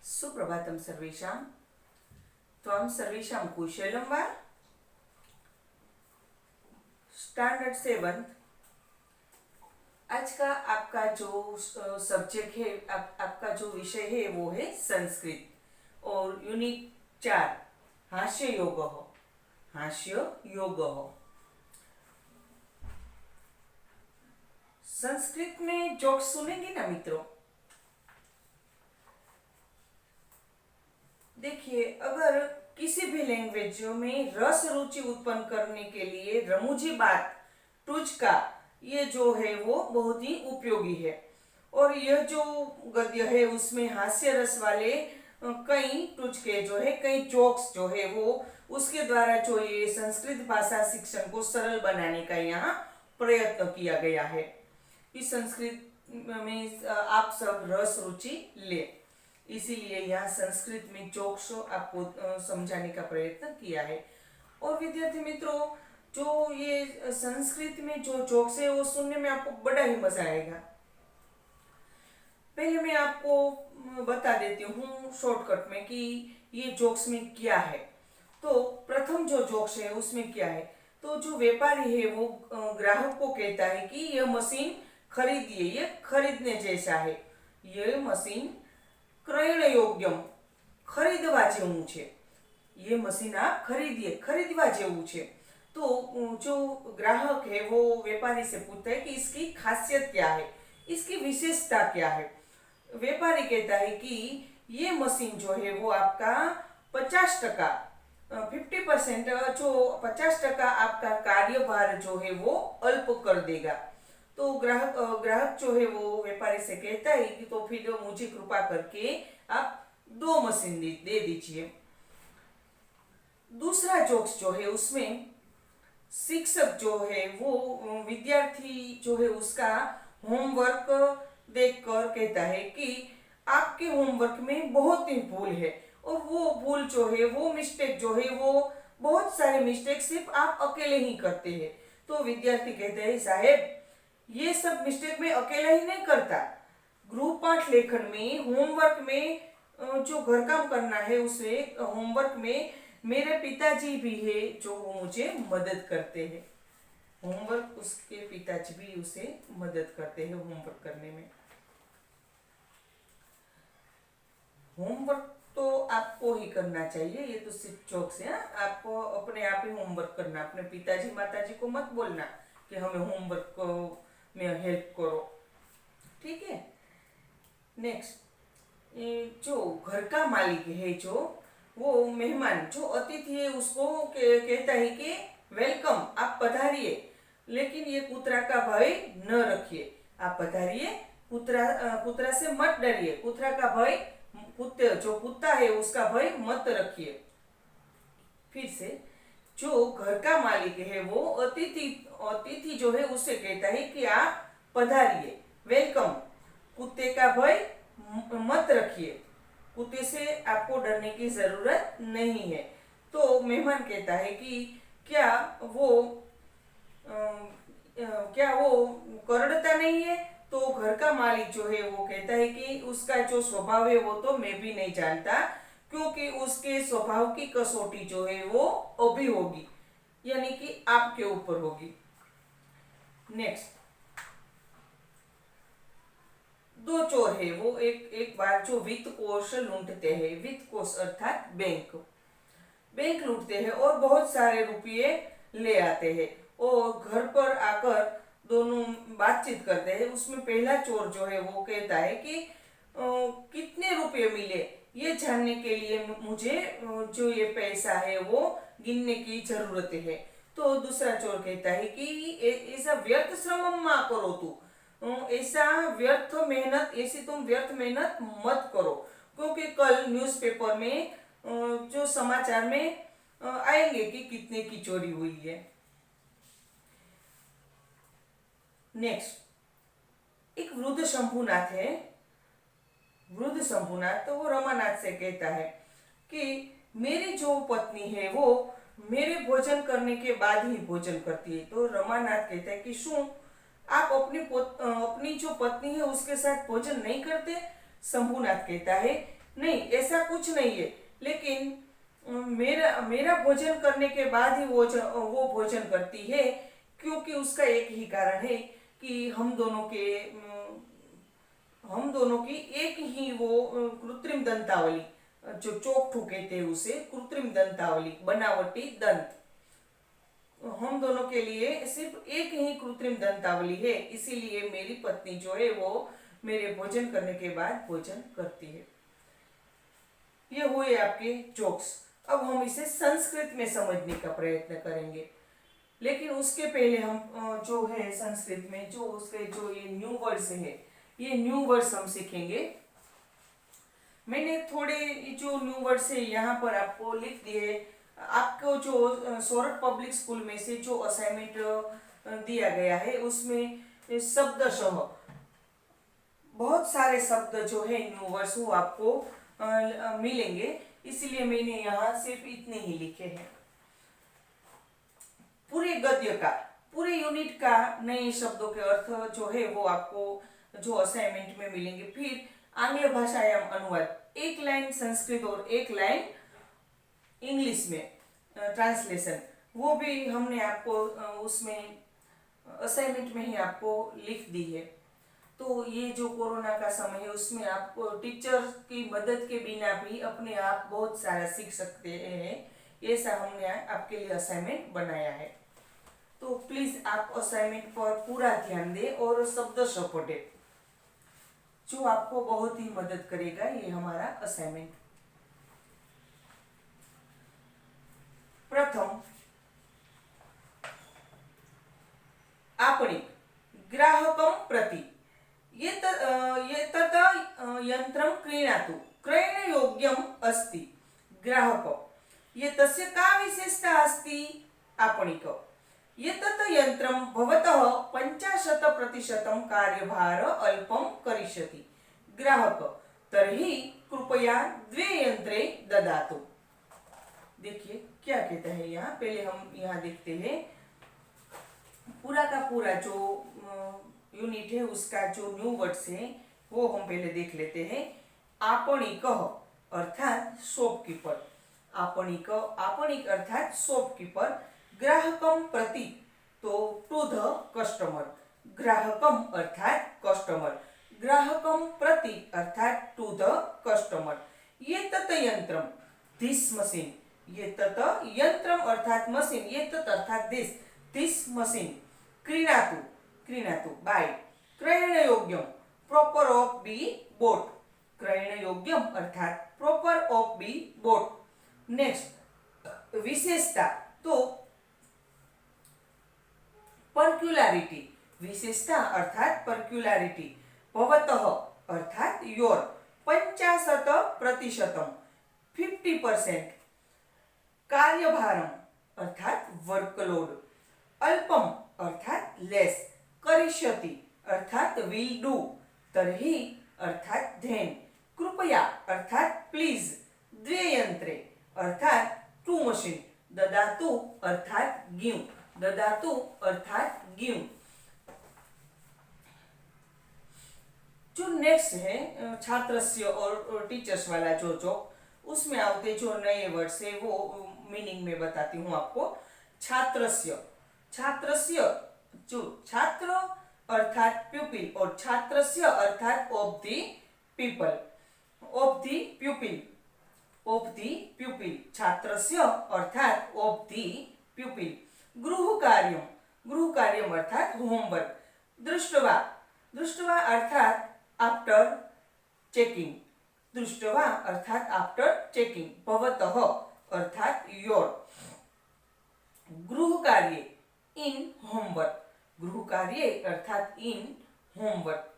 सुप्रभातम सर्वेषां। त्वं सर्वेषां कुशलं वा? स्टैंडर्ड 7 आज का आपका जो सब्जेक्ट है, आपका जो विषय है वो है संस्कृत और यूनिट 4 हास्य योग। हास्य योग संस्कृत में जोक्स सुनेंगे ना मित्रों? देखिए, अगर किसी भी लैंग्वेज में रस रुचि उत्पन्न करने के लिए रमूजी बात टुचका ये जो है वो बहुत ही उपयोगी है। और यह जो गद्य है उसमें हास्य रस वाले कई टुचके जो है, कई जोक्स जो है वो उसके द्वारा जो ये संस्कृत भाषा शिक्षण को सरल बनाने का यहाँ प्रयत्न किया गया है। इस संस्कृत में आप सब रस रुचि ले, इसीलिए यहाँ संस्कृत में जोक्स आपको समझाने का प्रयत्न किया है। और विद्यार्थी मित्रों, जो ये संस्कृत में जो जोक्स है वो सुनने में आपको बड़ा ही मजा आएगा। पहले मैं आपको बता देती हूँ शॉर्टकट में कि ये जोक्स में क्या है। तो प्रथम जो जोक्स है उसमें क्या है, तो जो व्यापारी है वो ग्राहक को कहता है कि यह मशीन खरीदिए, ये खरीदने जैसा है, यह मशीन क्रयण योग्यम खरीदवा जेवुं छे, ये मशीन आप खरीदिए, खरीदवा जेवुं छे। तो जो ग्राहक है वो व्यापारी से पूछता है कि इसकी खासियत क्या है, इसकी विशेषता क्या है। व्यापारी कहता है कि ये मशीन जो है वो आपका 50% 50% जो 50% आपका कार्यभार जो है वो अल्प कर देगा। तो ग्राहक जो है वो व्यापारी से कहता है कि तो फिर मुझे कृपा करके आप 2 मशीन दे दीजिए। दूसरा जोक्स जो है उसमें शिक्षक जो है वो विद्यार्थी जो है उसका होमवर्क देखकर कहता है कि आपके होमवर्क में बहुत ही भूल है, और वो भूल जो है वो मिस्टेक जो है वो बहुत सारे मिस्टेक सिर्फ आप अकेले ही करते हैं। तो विद्यार्थी कहते हैं साहेब, ये सब मिस्टेक मैं अकेला ही नहीं करता, गृहपाठ लेखन में, होमवर्क में जो घर काम करना है उसे होमवर्क में मेरे पिताजी भी है जो मुझे मदद करते हैं। होमवर्क उसके पिताजी भी उसे मदद करते हैं होमवर्क करने में। होमवर्क तो आपको ही करना चाहिए, ये तो सिर्फ जोक्स है। आपको अपने आप ही होमवर्क करना, अपने पिताजी माताजी को मत बोलना कि हमें होमवर्क में हेल्प करो, ठीक है। नेक्स्ट, जो घर का मालिक है, जो वो मेहमान जो अतिथि है उसको कहता है कि वेलकम, आप पधारिए, लेकिन ये कुतरा का भय न रखिए। आप पधारिए, कुतरा से मत डरिए, कुतरा का भय, कुत्ते जो कुत्ता है उसका भय मत रखिए। फिर से, जो घर का मालिक है वो अतिथि जो है उससे कहता है कि आप पधारिए, वेलकम, कुत्ते का भय मत रखिए, कुत्ते से आपको डरने की जरूरत नहीं है। तो मेहमान कहता है कि क्या वो करड़ता नहीं है। तो घर का मालिक जो है वो कहता है कि उसका जो स्वभाव है वो तो मैं भी नहीं जानता, क्योंकि उसके स्वभाव की कसौटी जो है वो अभी होगी, यानी कि आपके ऊपर होगी। नेक्स्ट, 2 चोर है वो एक बार जो वित्त कोष लूटते हैं, वित्त कोष अर्थात बैंक लूटते हैं और बहुत सारे रुपये ले आते हैं और घर पर आकर दोनों बातचीत करते हैं। उसमें पहला चोर जो है वो कहता है कि कितने रुपये मिले ये जानने के लिए मुझे जो ये पैसा है वो गिनने की जरूरत है। तो दूसरा चोर कहता है कि ऐसा व्यर्थ श्रम मा करो, तू ऐसा व्यर्थ मेहनत, ऐसी तुम व्यर्थ मेहनत मत करो, क्योंकि कल न्यूज़पेपर में जो समाचार में आएंगे कि कितने की चोरी हुई है। नेक्स्ट, एक वृद्ध शंभुनाथ है, वृद्ध शंभुनाथ, तो वो रमानाथ से कहता है कि मेरी जो पत्नी है वो मेरे भोजन करने के बाद ही भोजन करती है। तो रमानाथ कहता है कि शू आप अपनी जो पत्नी है उसके साथ भोजन नहीं करते। शंभुनाथ कहता है नहीं, ऐसा कुछ नहीं है, लेकिन मेरा मेरा भोजन करने के बाद ही वो भोजन करती है, क्योंकि उसका एक ही कारण है कि हम दोनों की एक ही वो कृत्रिम दंतावली, जो चोक कहते हैं उसे, कृत्रिम दंतावली, बनावटी दंत, हम दोनों के लिए सिर्फ एक ही कृत्रिम दंतावली है। इसीलिए मेरी पत्नी जो है वो मेरे भोजन करने के बाद भोजन करती है। ये हुए आपके जोक्स। अब हम इसे संस्कृत में समझने का प्रयत्न करेंगे, लेकिन उसके पहले हम जो है संस्कृत में जो उसके जो ये न्यू वर्ड्स है, ये न्यू वर्ड्स हम सीखेंगे। मैंने थोड़े जो न्यू वर्ड्स है यहाँ पर आपको लिख दिए। आपको जो सोरठ पब्लिक स्कूल में से जो असाइनमेंट दिया गया है उसमें शब्दशः बहुत सारे शब्द जो है न्यू वर्ड्स वो आपको मिलेंगे, इसलिए मैंने यहाँ सिर्फ इतने ही लिखे हैं। पूरे गद्य का, पूरे यूनिट का नए शब्दों के अर्थ जो है वो आपको जो असाइनमेंट में मिलेंगे। फिर आंग्ल भाषायाम अनुवाद, एक लाइन संस्कृत और एक लाइन इंग्लिश में ट्रांसलेशन, वो भी हमने आपको उसमें असाइनमेंट में ही आपको लिख दी है। तो ये जो कोरोना का समय है उसमें आप टीचर की मदद के बिना भी अपने आप बहुत सारा सीख सकते हैं, ऐसा हमने आपके लिए असाइनमेंट बनाया है। तो प्लीज आप असाइनमेंट पर पूरा ध्यान दें और शब्दशः पढ़ें, जो आपको बहुत ही मदद करेगा ये हमारा असाइनमेंट। प्रथम, आपणिक, ग्राहकं प्रति, एतत् यन्त्रं क्रीणातु, क्रयणयोग्यम् अस्ति। ग्राहक, एतस्य का विशेषता अस्ति? आपणिक, एतत् यन्त्रं भवतः 50% कार्यभार अल्पं करिष्यति। ग्राहक, तर्हि कृपया 2 यंत्रे ददातु। देखिए क्या कहता है यहाँ, पहले हम यहाँ देखते हैं पूरा का पूरा जो यूनिट है उसका जो न्यू वर्ड्स है वो हम पहले देख लेते हैं। आपणिक अर्थात शॉपकीपर, आपणिक, आपणिक अर्थात शॉपकीपर। ग्राहकम प्रति, तो टू द कस्टमर, ग्राहकम अर्थात कस्टमर, ग्राहकम प्रति अर्थात टू द कस्टमर। ये तत् यंत्रम, दिस मशीन, ये तत् यंत्रम अर्थात मशीन, ये तत् अर्थात दिस मशीन। क्रीणातु, क्रीणातु बाय। क्रयण योग्यम, प्रॉपर ऑफ बी बोट, क्रयण योग्यम अर्थात proper of be bought. Next, विशेषता, तो पर्क्युलरिटी, विशेषता अर्थात पर्क्युलरिटी। भवतः अर्थात योर, 50%, 50%। कार्यभारम अर्थात वर्कलोड, अल्पम अर्थात लेस, करिष्यति अर्थात विल डू, तर्हि अर्थात धेन, कृपया अर्थात प्लीज, 2 यंत्रे अर्थात 2 मशीन, ददातु अर्थात गिव, ददातु अर्थात गिव। जो नेक्स्ट है छात्रस्य और टीचर्स वाला जो उसमें आते जो नए वर्ड्स है वो मीनिंग में बताती हूँ आपको। छात्रस्य, छात्रस्य जो छात्र अर्थात प्यूपिल और छात्रस्य अर्थात of the people, of the प्यूपिल, of the प्यूपिल, छात्रस्य अर्थात ऑफ द प्यूपिल। गृह कार्यम, गृह कार्यम अर्थात होमवर्क। दृष्टवा, दृष्टवा अर्थात आफ्टर चेकिंग, दृष्टवा अर्थात आफ्टर चेकिंग। भवतः अर्थात योर। गृह कार्य, इन होमवर्क, गृह कार्य अर्थात इन होमवर्क।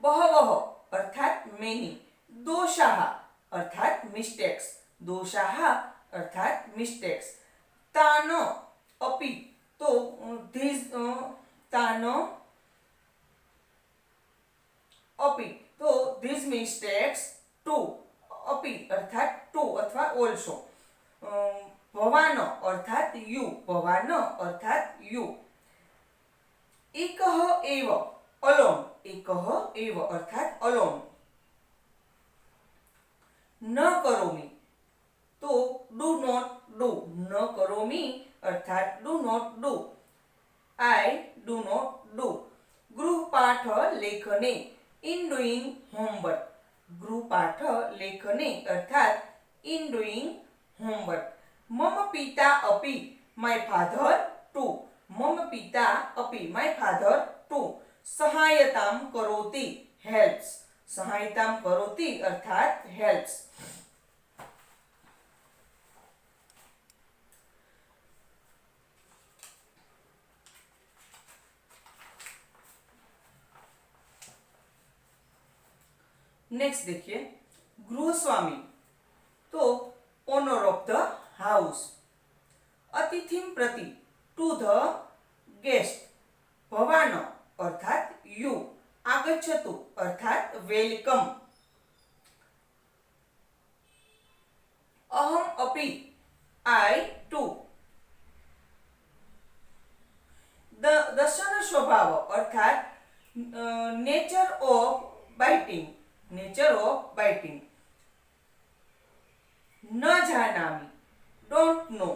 बहवः अर्थात मेनी। दोषाः अर्थात मिस्टेक्स, दोषाः अर्थात मिस्टेक्स। तान अपि, तो दिस, तान अपि, तो दिस मिस्टेक्स टू, अपि अर्थात टू अथवा ऑल्सो। भवान अर्थात यू, भवान अर्थात यू। एकः एव, अलोन, एकः एव अर्थात अलोन। मी अर्थात do not do, I do not do. गृहपाठ लेखने, इन डूइंग होमवर्क, गृहपाठ लेखने अर्थात इन डूइंग होमवर्क। मम पिता अपि, माय फादर टू, मम पिता अपि, माय फादर टू। सहायतां करोति, हेल्प्स, सहायतां करोति अर्थात हेल्प्स। नेक्स्ट देखिए, गृहस्वामी तो ओनर ऑफ द हाउस। अतिथिं प्रति, टू द गेस्ट। भवान अर्थात यू, आगच्छतु अर्थात वेलकम। अहम अपि, आई टू। दशन स्वभाव अर्थात nature of biting, nature of biting. न जानामि, डोंट नो।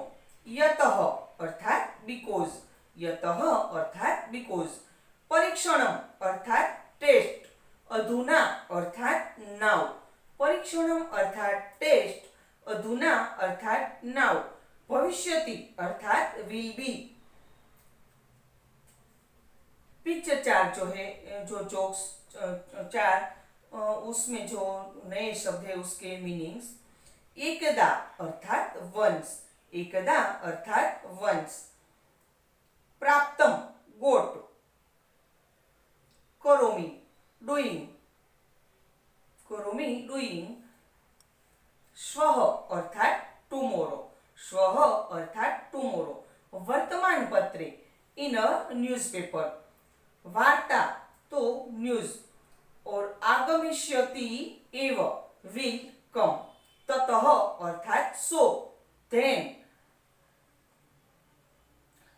यतः अर्थात बिकॉज, यतः अर्थात बिकॉज। परीक्षणम अर्थात टेस्ट, अधुना अर्थात नाउ, परीक्षणम अर्थात टेस्ट, अधुना अर्थात नाउ। भविष्यति अर्थात विल बी। पिक्चर 4 जो है, जो जोक्स 4 उसमें जो नए शब्द है उसके मीनिंग्स। एकदा अर्थात वंस, एकदा अर्थात वंस। प्राप्तम गोट, करोमि डूइंग, करोमि डूइंग। श्वः अर्थात टुमोरो, श्वः अर्थात टुमोरो। वर्तमान पत्रे, इन अ न्यूज़पेपर। वार्ता तो न्यूज, और आगमिष्यति एव विल कम। ततः अर्थात सो, देन।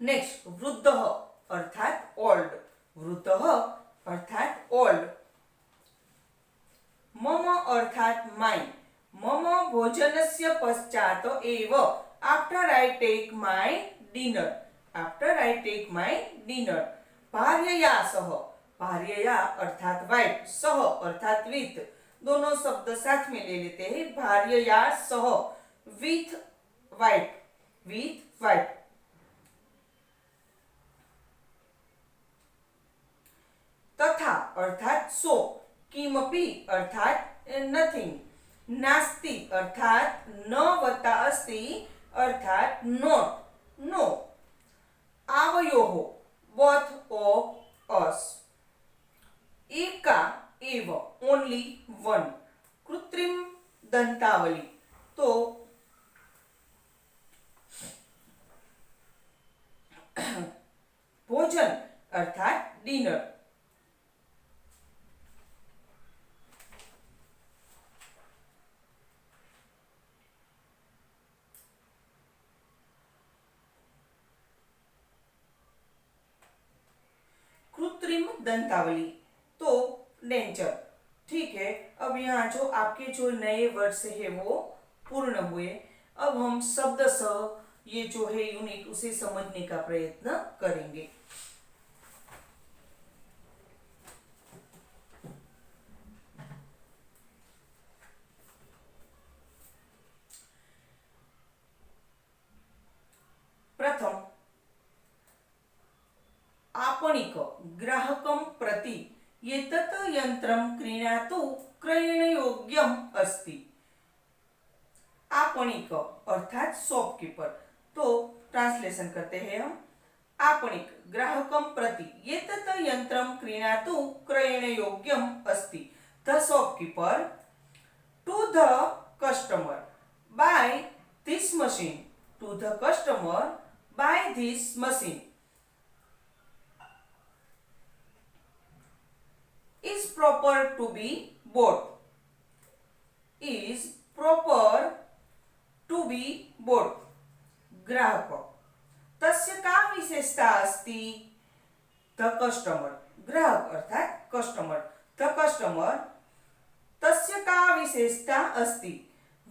नेक्स्ट, वृद्धः अर्थात ओल्ड, वृद्धः अर्थात ओल्ड। मम अर्थात माय, मम भोजनस्य पश्चात एव, after I take my dinner, after I take my dinner. भार्यया सह, भार्यया अर्थात वाइफ, सह अर्थात विथ, दोनों शब्द साथ में ले लेते हैं। भार्यया सह, विथ वाइफ, विथ वाइफ। तथा अर्थात सो। किमपि अर्थात नथिंग। नास्ति अर्थात न वत्ता अस्ति अर्थात नॉट, नो। आवयोः, both of us। एका एव, ओनली वन। कृत्रिम दंतावली तो भोजन अर्थात डिनर। कृत्रिम दंतावली तो डेंचर। ठीक है, अब यहाँ जो आपके जो नए वर्ड है वो पूर्ण हुए। अब हम शब्द सह ये जो है यूनिट उसे समझने का प्रयत्न करेंगे। प्रथम, आपणिक, ग्राहकं प्रति एतत् यन्त्रं क्रीणातु क्रयणयोग्यम् अस्ति। आपणिक अर्थात शॉपकीपर, तो ट्रांसलेशन करते हैं हम। आपणिक, ग्राहकं प्रति एतत् यन्त्रं क्रीणातु क्रयणयोग्यम् अस्ति। The shopkeeper to the customer, buy this machine, to the customer buy this machine. is proper to be bought, is proper to be bought। ग्राहक, तस्य का विशेषता अस्ति? द कस्टमर, ग्राहक अर्थात कस्टमर, द कस्टमर, तस्य का विशेषता अस्ति?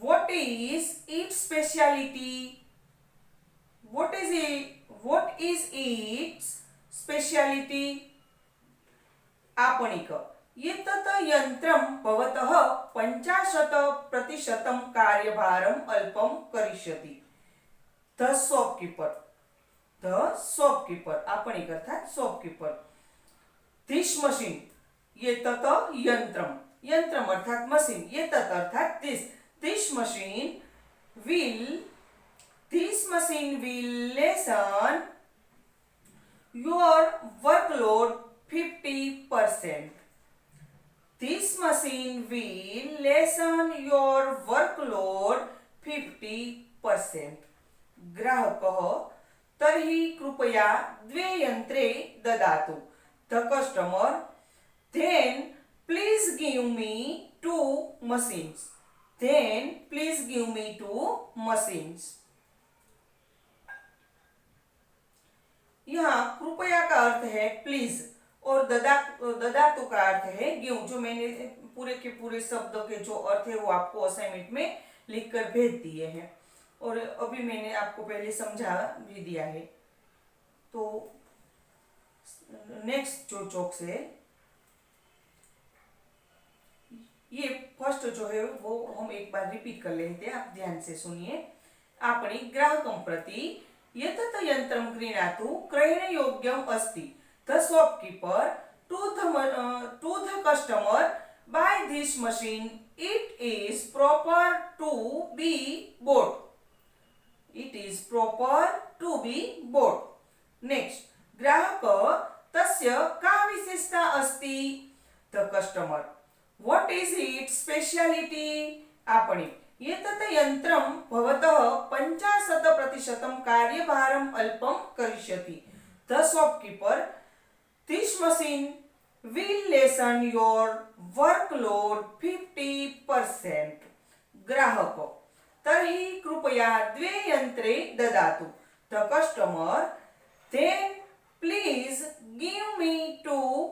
What is its speciality? what is its speciality? आपणिक एतत् यन्त्रं भवतः 50% कार्यभारम् अल्पं करिष्यति. द शॉपकीपर आपणिक अर्थात शॉपकीपर. दिस मशीन एतत् यंत्रम अर्थात मशीन, एतत् अर्थात this machine will lessen your workload 50%. This machine will lessen your workload 50%. ग्राहकः तर्हि कृपया 2 यन्त्रे ददातु. The customer, then please give me 2 machines. यहाँ कृपया का अर्थ है प्लीज और ददातु का अर्थ है गिव. जो मैंने पूरे के पूरे शब्द के जो अर्थ है वो आपको असाइनमेंट में लिखकर भेज दिए हैं और अभी मैंने आपको पहले समझा भी दिया है. तो नेक्स्ट जो चॉक्स है, ये फर्स्ट जो है वो हम एक बार रिपीट कर लेते हैं, आप ध्यान से सुनिए. आपणे ग्राहकं प्रति एतत् यन्त्रं क्रीणातु क्रयणयोग्यम् अस्ति. The shopkeeper to the customer buy this machine. It is proper to be bought. Next, ग्राहक तस्य का विशेषता अस्ति. The customer, what is its speciality. आपणे एतत् यन्त्रं भवतः 50% कार्यभारम् अल्पं करिष्यति. The shopkeeper, this machine will lessen your workload 50%. ग्राहक, तर्हि कृपया 2 यन्त्रे ददातु. The customer, then please give me 2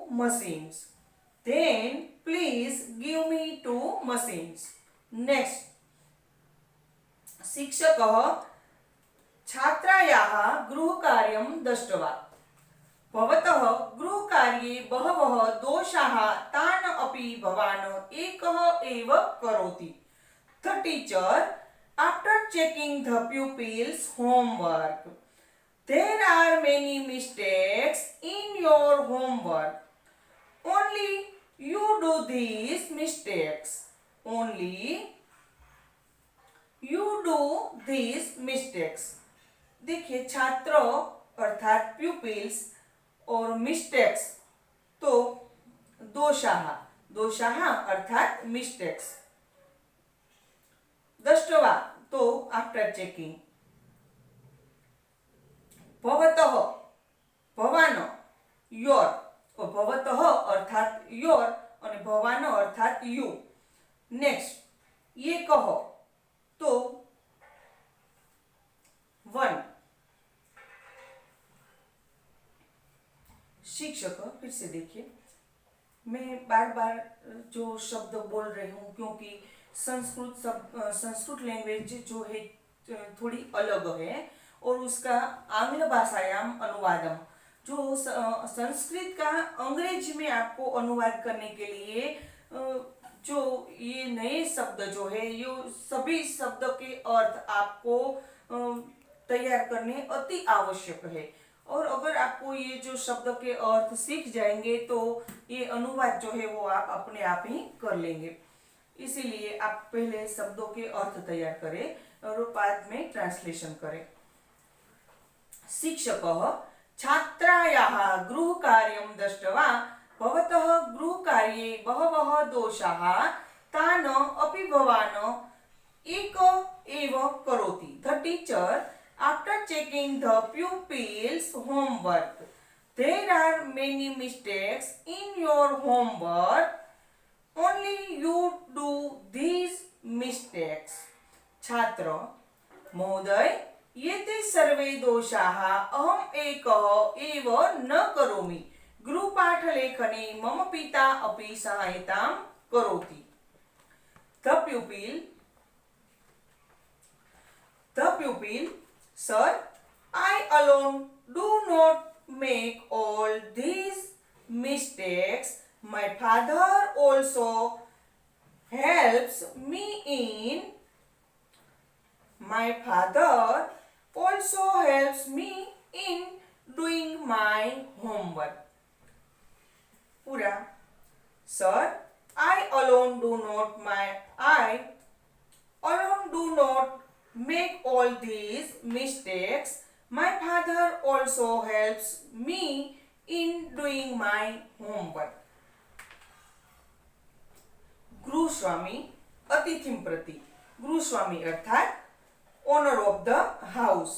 machines. Next, शिक्षकः छात्रायाः गृहकार्यं दृष्ट्वा. भवतः गृहकार्ये बहवः दोषाः तान् अपि भवान् एकः एव करोति. The teacher, after checking the pupils' homework, there are many mistakes in your homework. Only you do these mistakes. देखिए, छात्र अर्थात प्यूपिल्स और मिस्टेक्स तो दोषाः अर्थात मिस्टेक्स. दृष्ट्वा तो आफ्टर चेकिंग. भवतः भवान योर, और भवतः अर्थात योर और भवान अर्थात यू. नेक्स्ट, ये कहो तो 1. शिक्षक, फिर से देखिए, मैं बार बार जो शब्द बोल रही हूँ क्योंकि संस्कृत लैंग्वेज जो है थोड़ी अलग है और उसका आंग्ल भाषायाम अनुवादम, जो संस्कृत का अंग्रेजी में आपको अनुवाद करने के लिए जो ये नए शब्द जो है ये सभी शब्द के अर्थ आपको तैयार करने अति आवश्यक है. और अगर आपको ये जो शब्द के अर्थ सीख जाएंगे तो ये अनुवाद जो है वो आप अपने आप ही कर लेंगे. इसीलिए आप पहले शब्दों के अर्थ तैयार करें और बाद में ट्रांसलेशन करें. शिक्षकः छात्रायाः गृहकार्यं दृष्ट्वा भवतः गृहकार्ये बहवः दोषाः तान् अपि भवान् एक एव करोति. The teacher, after checking the pupils' homework, there are many mistakes in your homework. Only you do these mistakes. छात्र, महोदय, एते सर्वे दोषाः अहम् एकः एव न करोमि. गृहपाठलेखने मम पिता अपि सहायतां करोति. The pupil, Sir, alone do not make all these mistakes. My father also helps me in My father also helps me in doing my homework. पूरा Sir, I alone do not make all these mistakes. My father also helps me in doing my homework. गृहस्वामी अतिथिं प्रति. गृहस्वामी अर्थात owner of the house.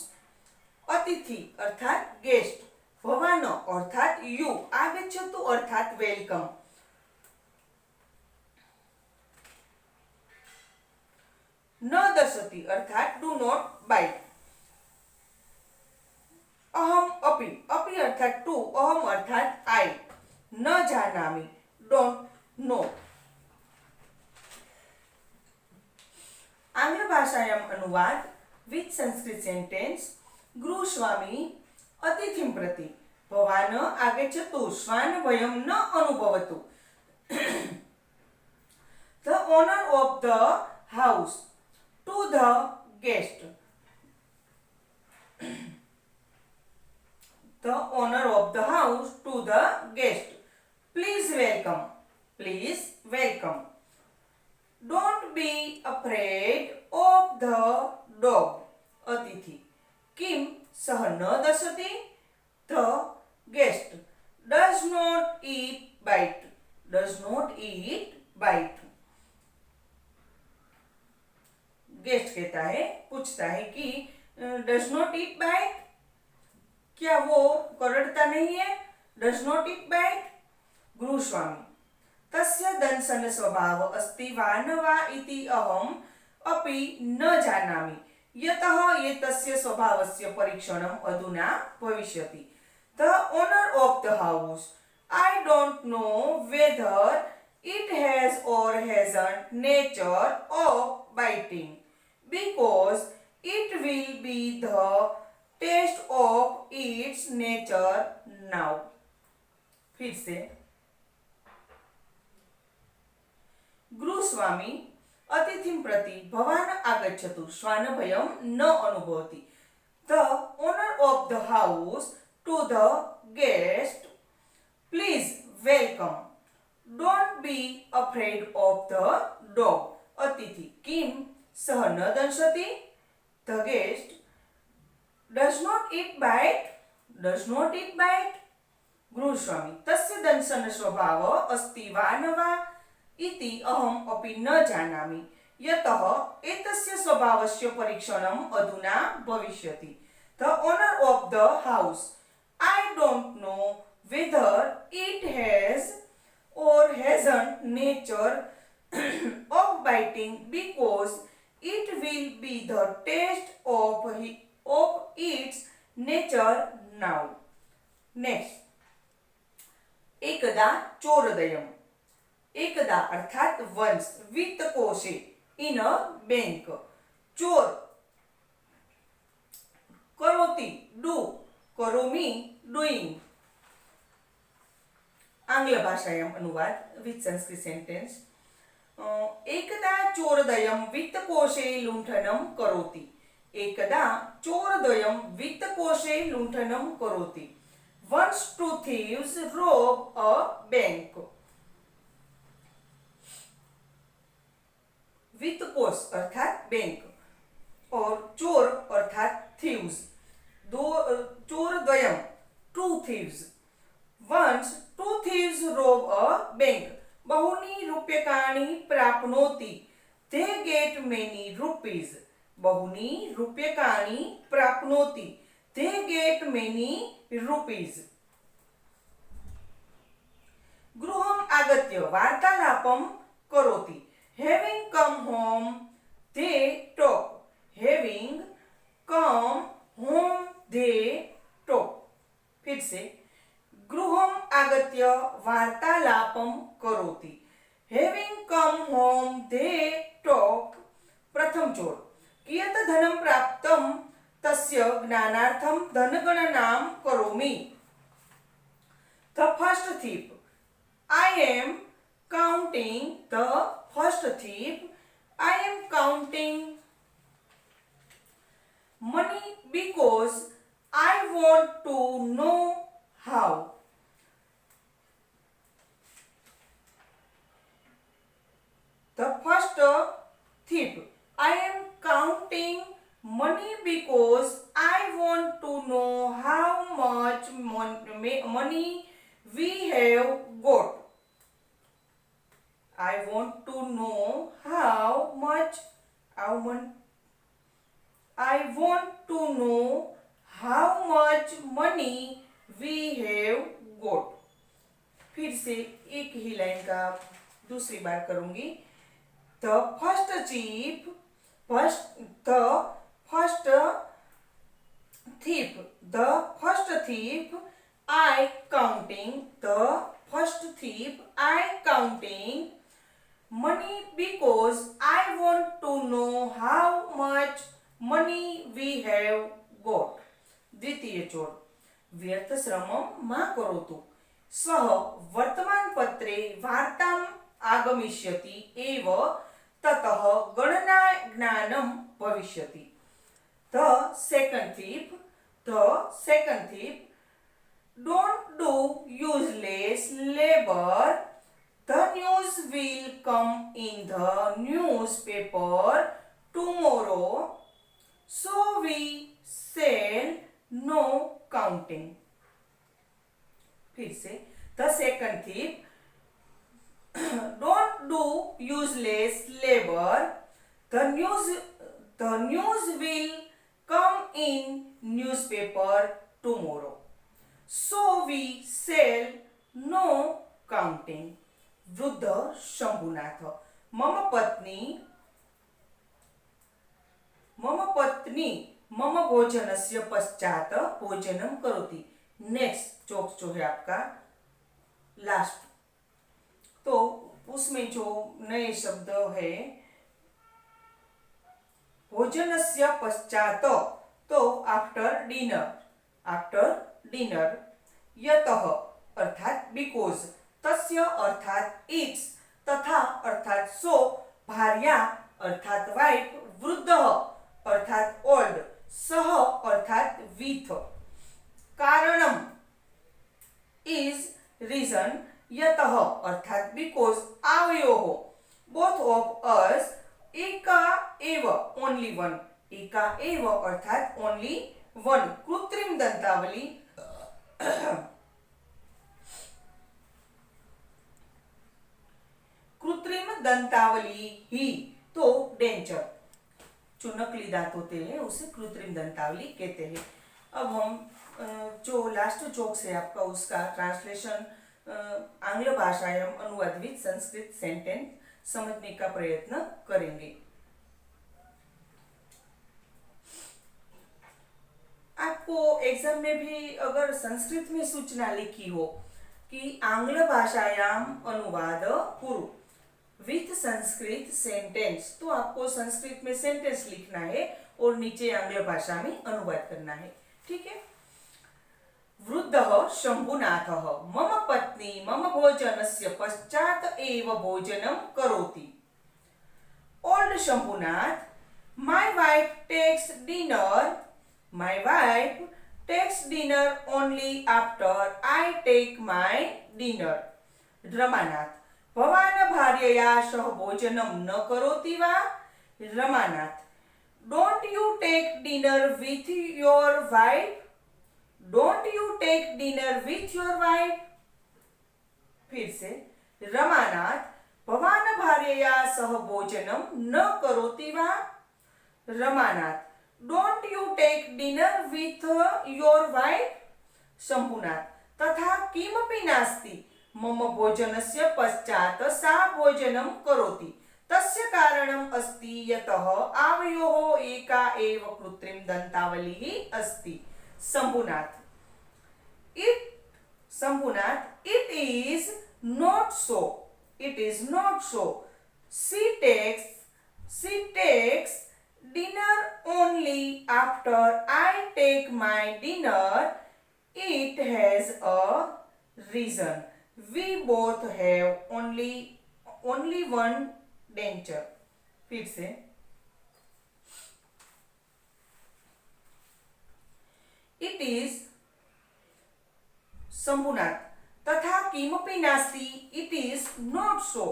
अतिथि अर्थात guest. भवान अर्थात you. आगच्छतु अर्थात वेलकम. न दशति अर्थात डू नॉट बाइट. अहम अपि. अपि अर्थात टू. अहम अर्थात आई. न जानामि डोंट नो. आंग्ल भाषायाम् अनुवाद विथ संस्कृत सेंटेंस. गृहस्वामी अतिथिं प्रति. भवान् आगच्छतु. श्वानभयं न अनुभवतु. The owner of the house to the guest. The owner of the house to the guest. Please welcome. Please welcome. Don't be afraid of the dog. अतिथि. किम सः न दशति. The guest does not eat bite. Does not eat bite. Guest कहता है, पूछता है कि does not eat bite. क्या वो करड़ता नहीं है. Does not eat bite. गृहस्वामी तस्य दंशन स्वभाव अस्ति वा न वा इति अहम् अपि न जानामि. यतः एतस्य स्वभावस्य परीक्षणम् अधुना भविष्यति. The owner of the house. I don't know whether it has or hasn't nature of biting because it will be the test of its nature now. फिर से. गृहस्वामी अतिथिं प्रति. भवान् आगच्छतु. श्वानभयं न अनुभवति. The owner of the house to the guest. Please welcome. Don't be afraid of the dog. अतिथि. किम सः न दंशति. The guest does not eat bite. Does not eat bite. गृहस्वामी तस्य दंशन स्वभाव अस्ति वा न वा इति अहम् अपि न जानामि. यतः एतस्य स्वभावस्य परीक्षणम् अधुना भविष्यति. The owner of the house. I don't know whether it has or hasn't nature of biting because it will be the test of its nature now. Next. एकदा चोरदयम्. एकदा अर्थात वंस. वित्तकोशे in a bank. चोर करोति do. करोमि doing. आंग्ल भाषायाम् अनुवाद with Sanskrit sentence. एकदा चोरदयं वित्तकोशे लुण्ठनं करोति. एकदा चोरद्वयं वित्तकोशे लुण्ठनं करोति. Once two thieves rob a bank. वित्तकोश अर्थात बैंक और चोर अर्थात थीव्स. चोरद्वयं two thieves. Once two thieves rob a bank. बहुनि रूप्यकाणि प्राप्नोति. They get many rupees. बहुनि रूप्यकाणि प्राप्नोति. They get many rupees. गृहम् आगत्य वार्तालापं करोति. Having come home they talk. Having come home they talk. फिर से. गृहम् आगत्य वार्तालापं करोति. Having come home they talk. प्रथम चोर. कियत् धनं प्राप्तं तस्य तस्य ज्ञानार्थं धनगणनां करोमि. The first thief. I am counting. The first thief. I am counting money because I want to know how. The first thief. I am counting money because I want to know how much money we have got. I want to know how much I want to know how much money we have got. फिर से एक ही line का दूसरी बार करूंगी. The first thief. The first thief. I counting. The first thief. I counting money because I want to know how much money we have got. द्वितीय चोर. व्यर्थ श्रमं मा करोतु. सः वर्तमानपत्रे वार्ताम् आगमिष्यति एव ततः गणना ज्ञानं भविष्यति. The second thief. Don't do useless labor. The news will come in the newspaper tomorrow, so we shall no counting. फिर से. The second thief. Don't do useless labor. The news will come in newspaper tomorrow, so we shall no counting. वृद्ध शंभुनाथ. मम पत्नी मम भोजनस्य पश्चात भोजनं करोति. नेक्स्ट जोक जो है आपका लास्ट, तो उसमें जो नए शब्द है भोजनस्य पश्चात, तो आफ्टर डिनर, यतः अर्थात बिकॉज, तस्य अर्थात इट्स, तथा अर्थात सो, भार्या अर्थात वाइफ, वृद्ध अर्थात ओल्ड, सह अर्थात विथ, कारणम इज रीजन, यतः अर्थात बिकॉज, आवयोः बोथ ऑफ अस, एका एव ओनली वन, एका एव अर्थात ओनली वन, कृत्रिम दंतावली कृत्रिम दंतावली ही, तो डेंचर. जो नकली दांत होते हैं उसे कृत्रिम दंतावली कहते हैं. अब हम जो लास्ट जोक्स है आपका उसका ट्रांसलेशन आंग्ल भाषायाम अनुवादित संस्कृत सेंटेंस समझने का प्रयत्न करेंगे. आपको एग्जाम में भी अगर संस्कृत में सूचना लिखी हो कि आंग्ल भाषायाम अनुवाद कुरु विथ संस्कृत सेंटेंस, तो आपको संस्कृत में सेंटेंस लिखना है और नीचे आंग्ल भाषा में अनुवाद करना है. ठीक है. वृद्धः शंभुनाथः मम पत्नी मम भोजनस्य पश्चात एव भोजनं करोति. Old Shambhunath. My wife takes dinner only after I take my dinner. Ramanath. भवान् भार्यया सह भोजनं न करोति वा? Ramanath. Don't you take dinner with your wife? Don't you take dinner with your wife? फिर से. रमानाथ. भवान् भार्यया सह भोजनं न करोति वा? Ramanath. Don't you take dinner with your wife? Shambhunath. तथा किमपि नास्ति. मम भोजनस्य पश्चात् सा भोजनं करोति. तस्य कारणम् अस्ति यतः आवयोः एका एव कृत्रिम दंतावलिः अस्ति. Shambhunath. It is not so. It is not so. She takes dinner only after I take my dinner, it has a reason. We both have only one danger. फिर से it is शंभुनाथ तथा किमपि नास्ति, it is not so.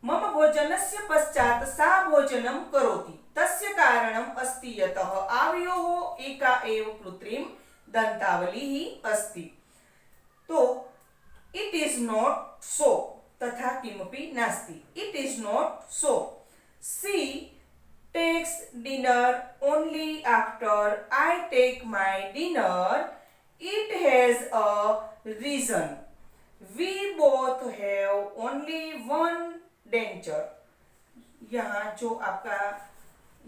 मम भोजनस्य पश्चात् सा भोजनं करोति, तस्य कारणम् अस्ति यतः आवयोः एका एव कृत्रिम दंतावलिः अस्ति. तो it is not so तथा किमपि नास्ति, it is not so. She takes dinner only after I take my dinner. It has a reason. We both have only one danger. यहाँ जो आपका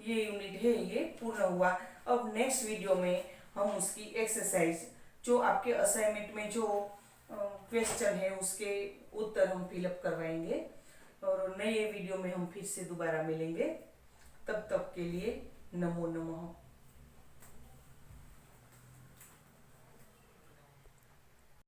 ये यूनिट है ये पूर्ण हुआ. अब नेक्स्ट वीडियो में हम उसकी एक्सरसाइज जो आपके असाइनमेंट में जो क्वेश्चन है उसके उत्तर हम फिलअप करवाएंगे और नए वीडियो में हम फिर से दोबारा मिलेंगे. तब तक के लिए नमो नमः.